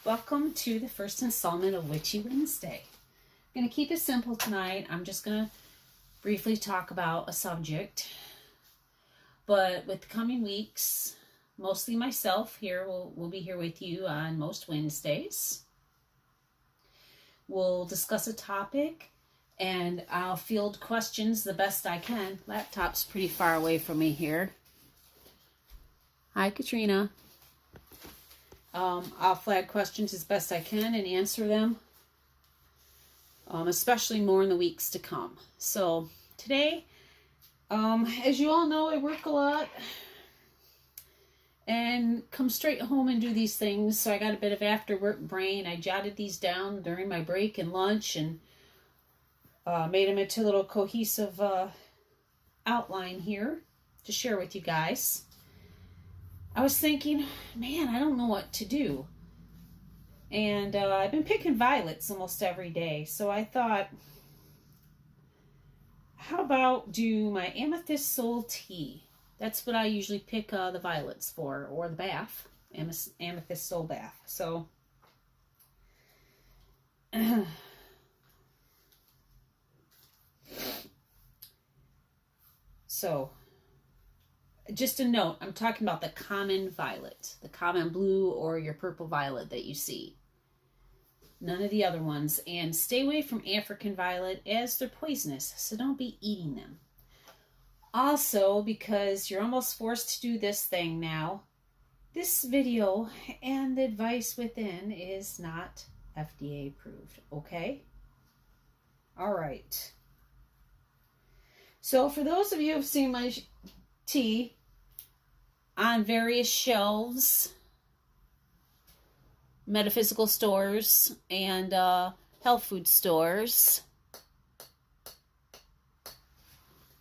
Welcome to the first installment of Witchy Wednesday. I'm going to keep it simple tonight. I'm just going to briefly talk about a subject. But with the coming weeks, mostly myself here will be here with you on most Wednesdays. We'll discuss a topic and I'll field questions the best I can. Laptop's pretty far away from me here. Hi, Katrina. I'll flag questions as best I can and answer them, especially more in the weeks to come. So today, as you all know, I work a lot and come straight home and do these things. So I got a bit of after work brain. I jotted these down during my break and lunch and made them into a little cohesive outline here to share with you guys. I was thinking, man, I don't know what to do. And I've been picking violets almost every day. So I thought, how about do my Amethyst Soul Tea? That's what I usually pick the violets for, or the bath, Amethyst Soul Bath. So, just a note, I'm talking about the common violet, the common blue or your purple violet that you see. None of the other ones. And stay away from African violet as they're poisonous, so don't be eating them. Also, because you're almost forced to do this thing now, this video and the advice within is not FDA approved, okay? All right. So for those of you who have seen my tea on various shelves, metaphysical stores, and health food stores.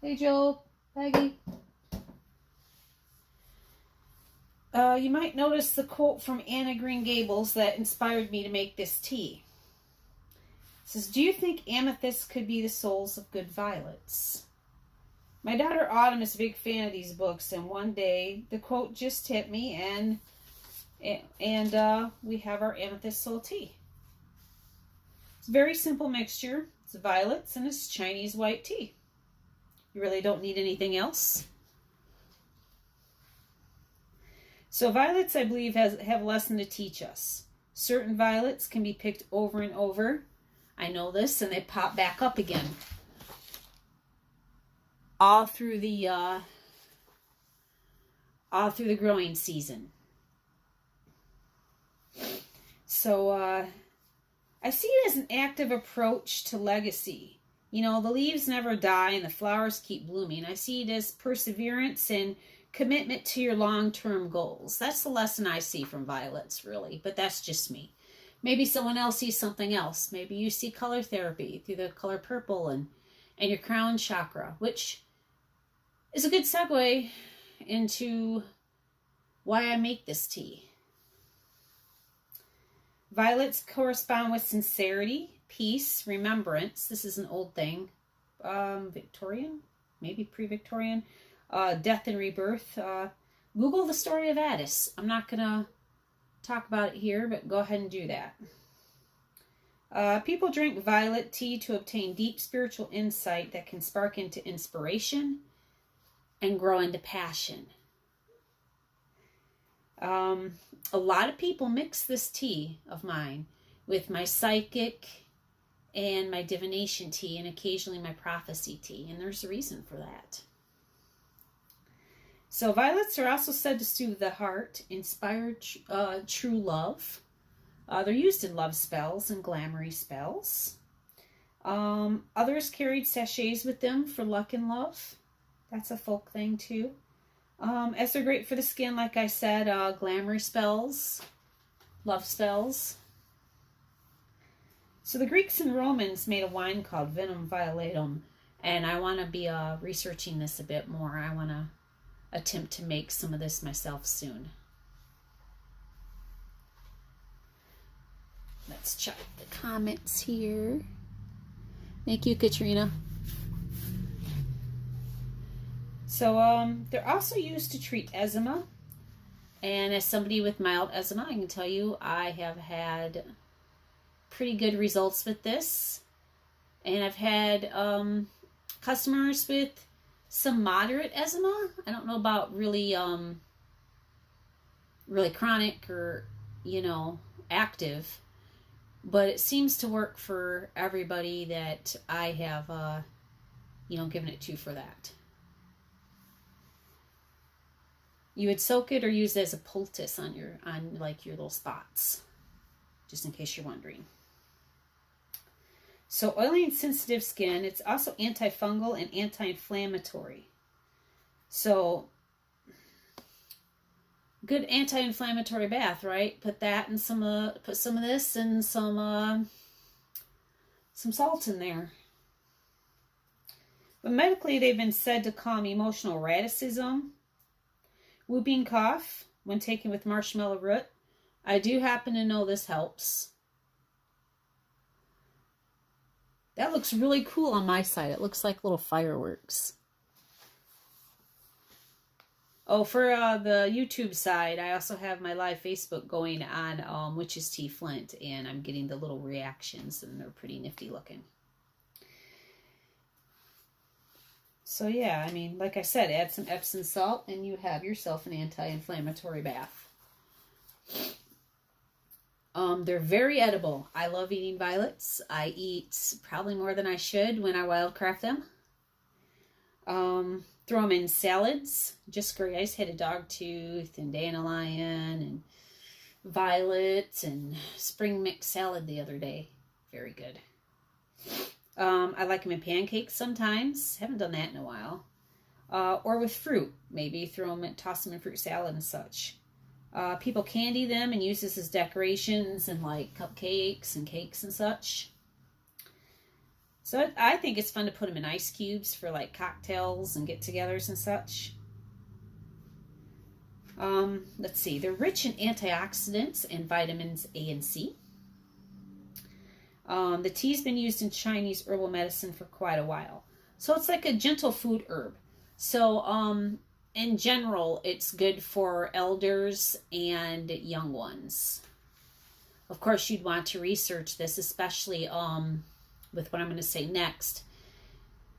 Hey, Joe, Peggy. You might notice the quote from Anna Green Gables that inspired me to make this tea. It says, "Do you think amethyst could be the souls of good violets?" My daughter Autumn is a big fan of these books, and one day the quote just hit me, and we have our Amethyst Soul Tea. It's a very simple mixture. It's violets and it's Chinese white tea. You really don't need anything else. So violets, I believe, have a lesson to teach us. Certain violets can be picked over and over. I know this, and they pop back up again. All through the growing season. So I see it as an active approach to legacy. You know, the leaves never die and the flowers keep blooming. I see it as perseverance and commitment to your long-term goals. That's the lesson I see from violets, really. But that's just me. Maybe someone else sees something else. Maybe you see color therapy through the color purple and your crown chakra, which is a good segue into why I make this tea. Violets correspond with sincerity, peace, remembrance. This is an old thing. Victorian? Maybe pre-Victorian. Death and rebirth. Google the story of Addis. I'm not going to talk about it here, but go ahead and do that. People drink violet tea to obtain deep spiritual insight that can spark into inspiration and grow into passion. A lot of people mix this tea of mine with my psychic and my divination tea and occasionally my prophecy tea, and there's a reason for that. So violets are also said to soothe the heart, inspire true love. They're used in love spells and glamoury spells. Others carried sachets with them for luck and love. That's a folk thing too. As they're great for the skin, like I said, glamoury spells, love spells. So the Greeks and Romans made a wine called Vinum Violatum, and I want to be researching this a bit more. I want to attempt to make some of this myself soon. Let's check the comments here. Thank you, Katrina. So they're also used to treat eczema, And as somebody with mild eczema, I can tell you I have had pretty good results with this. And I've had customers with some moderate eczema. I don't know about really really chronic or, active, but it seems to work for everybody that I have given it to for that. You would soak it or use it as a poultice on your little spots, just in case you're wondering. So oily and sensitive skin, it's also antifungal and anti-inflammatory. So good anti-inflammatory bath, right? Put that and put some of this and some salt in there. But medically, they've been said to calm emotional erraticism, whooping cough when taken with marshmallow root. I do happen to know this helps. That looks really cool on my side. It looks like little fireworks. Oh, for the YouTube side, I also have my live Facebook going on Witch's Tea Flint, and I'm getting the little reactions, and they're pretty nifty looking. So yeah, I mean, like I said, add some Epsom salt, and you have yourself an anti-inflammatory bath. They're very edible. I love eating violets. I eat probably more than I should when I wildcraft them. Throw them in salads. Just great. I just had a dogtooth and dandelion and violet and spring mix salad the other day. Very good. I like them in pancakes sometimes. Haven't done that in a while. Or with fruit. Maybe toss them in fruit salad and such. People candy them and use this as decorations and like cupcakes and cakes and such. So I think it's fun to put them in ice cubes for like cocktails and get-togethers and such. Let's see. They're rich in antioxidants and vitamins A and C. The tea's been used in Chinese herbal medicine for quite a while. So it's like a gentle food herb. So in general, it's good for elders and young ones. Of course, you'd want to research this, especially with what I'm going to say next.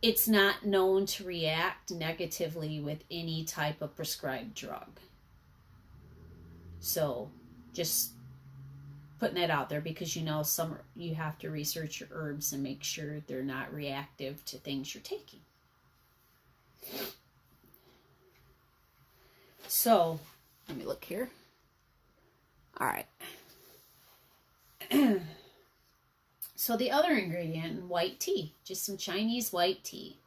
It's not known to react negatively with any type of prescribed drug. So just putting that out there, because you have to research your herbs and make sure they're not reactive to things you're taking. So, let me look here. All right. So the other ingredient, white tea, just some Chinese white tea.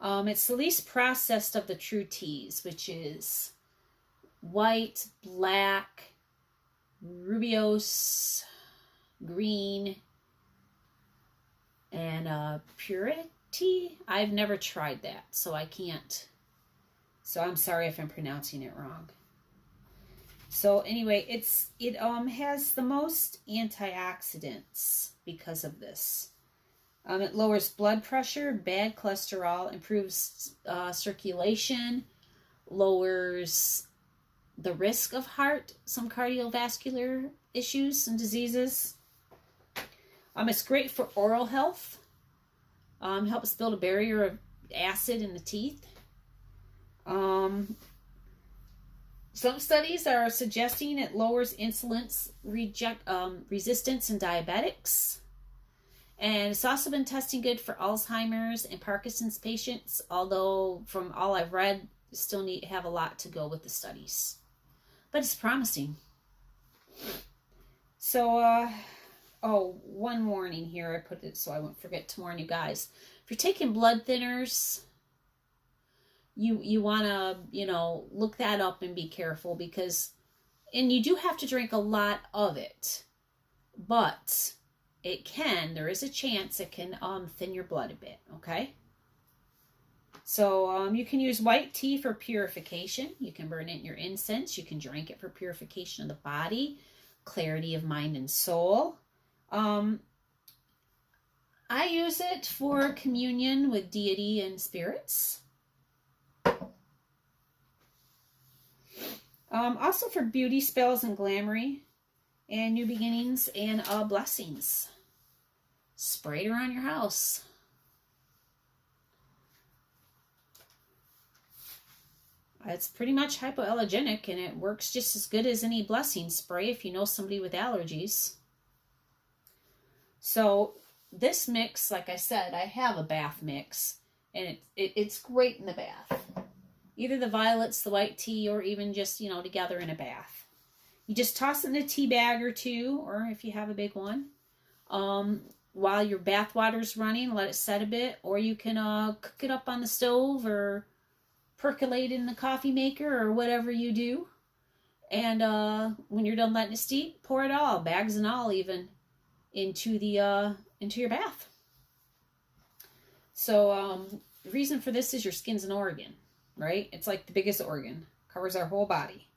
It's the least processed of the true teas, which is white, black, rooibos, green, and purity. I've never tried that, so I can't. So I'm sorry if I'm pronouncing it wrong. So anyway, it has the most antioxidants because of this. It lowers blood pressure, bad cholesterol, improves circulation, lowers the risk of some cardiovascular issues and diseases. It's great for oral health. Helps build a barrier of acid in the teeth. Some studies are suggesting it lowers insulin resistance in diabetics. And it's also been testing good for Alzheimer's and Parkinson's patients, although from all I've read, still have a lot to go with the studies. But it's promising. So, one warning here. I put it so I won't forget to warn you guys. If you're taking blood thinners, you want to, look that up and be careful, and you do have to drink a lot of it, but there is a chance it can thin your blood a bit, okay? So you can use white tea for purification. You can burn it in your incense. You can drink it for purification of the body, clarity of mind and soul. I use it for communion with deity and spirits. Also for beauty spells and glamoury and new beginnings and blessings. Spray it around your house. It's pretty much hypoallergenic, and it works just as good as any blessing spray if you know somebody with allergies. So this mix, like I said, I have a bath mix, and it's great in the bath. Either the violets, the white tea, or even just, together in a bath. You just toss it in a tea bag or two, or if you have a big one, while your bath water's running, let it set a bit, or you can cook it up on the stove or percolate in the coffee maker or whatever you do. And when you're done letting it steep, pour it all, bags and all even, into your bath. So the reason for this is your skin's an organ, right? It's like the biggest organ, covers our whole body.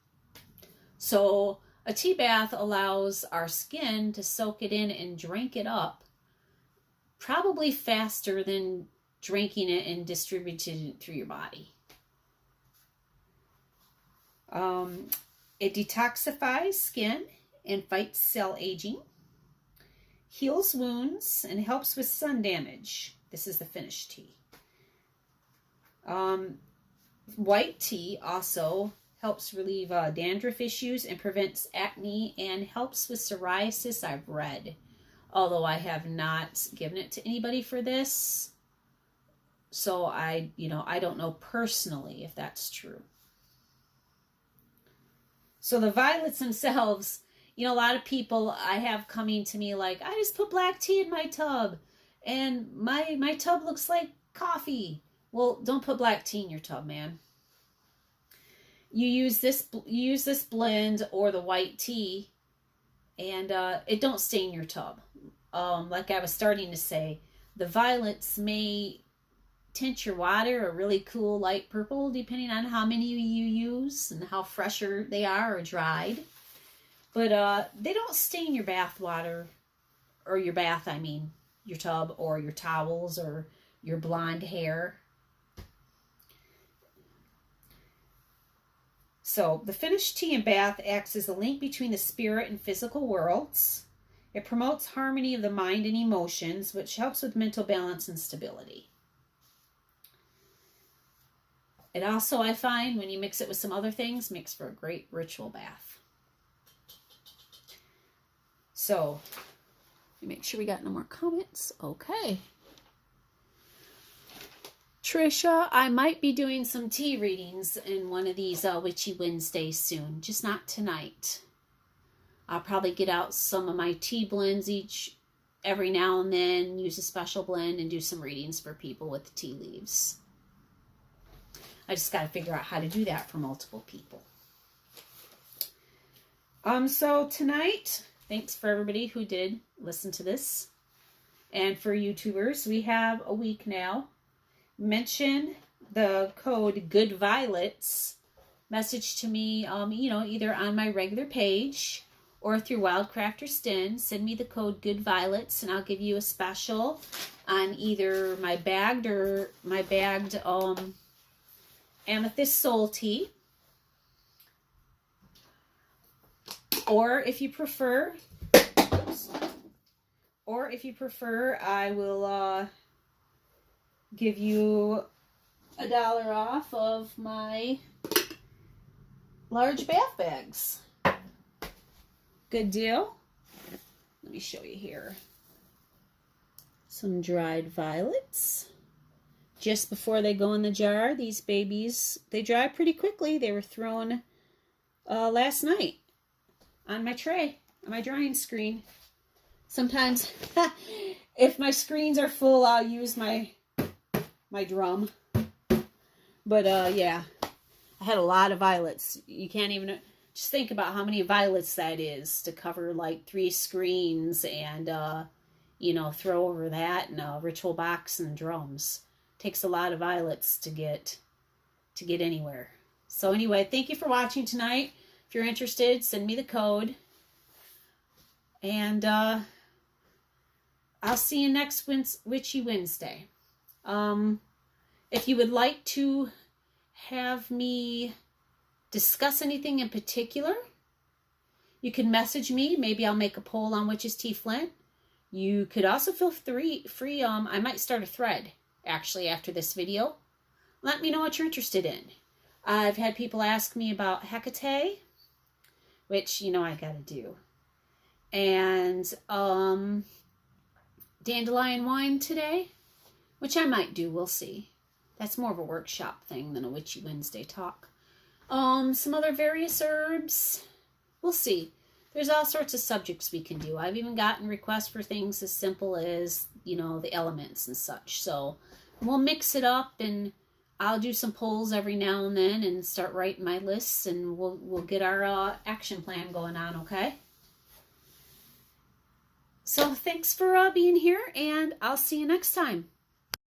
So a tea bath allows our skin to soak it in and drink it up probably faster than drinking it and distributing it through your body. It detoxifies skin and fights cell aging, heals wounds, and helps with sun damage. This is the finished tea. White tea also helps relieve dandruff issues and prevents acne and helps with psoriasis, I've read. Although I have not given it to anybody for this. So I don't know personally if that's true. So the violets themselves, a lot of people I have coming to me like, I just put black tea in my tub and my tub looks like coffee. Well, don't put black tea in your tub, man. You use this blend or the white tea, and it don't stain your tub. Like I was starting to say, the violets may tint your water a really cool light purple depending on how many you use and how fresher they are or dried. But they don't stain your bath water, or your bath, your tub or your towels or your blonde hair. So the finished tea and bath acts as a link between the spirit and physical worlds. It promotes harmony of the mind and emotions, which helps with mental balance and stability. It also, I find, when you mix it with some other things, makes for a great ritual bath. So, let me make sure we got no more comments. Okay. Trisha, I might be doing some tea readings in one of these Witchy Wednesdays soon, just not tonight. I'll probably get out some of my tea blends every now and then, use a special blend, and do some readings for people with the tea leaves. I just got to figure out how to do that for multiple people. So tonight, thanks for everybody who did listen to this. And for YouTubers, we have a week now. Mention the code Good Violets. Message to me, either on my regular page or through Wildcrafter Stin. Send me the code Good Violets, and I'll give you a special on either my bagged Amethyst Soul Tea. Or if you prefer, I will give you $1 off of my large bath bags. Good deal. Let me show you here. Some dried violets. Just before they go in the jar, these babies, they dry pretty quickly. They were thrown last night on my tray, on my drying screen. Sometimes, if my screens are full, I'll use my drum. But yeah, I had a lot of violets. You can't even just think about how many violets that is to cover like 3 screens and throw over that and a ritual box and drums. Takes a lot of violets to get anywhere. So anyway, thank you for watching tonight. If you're interested, send me the code. And I'll see you next Witchy Wednesday. If you would like to have me discuss anything in particular, you can message me. Maybe I'll make a poll on Witch's Tea Flint. You could also feel free. I might start a thread, actually, after this video. Let me know what you're interested in. I've had people ask me about Hecate, which, you know, I gotta do. And dandelion wine today, which I might do. We'll see. That's more of a workshop thing than a Witchy Wednesday talk. Some other various herbs. We'll see. There's all sorts of subjects we can do. I've even gotten requests for things as simple as, you know, the elements and such. So we'll mix it up, and I'll do some polls every now and then and start writing my lists, and we'll get our action plan going on, okay? So thanks for being here, and I'll see you next time.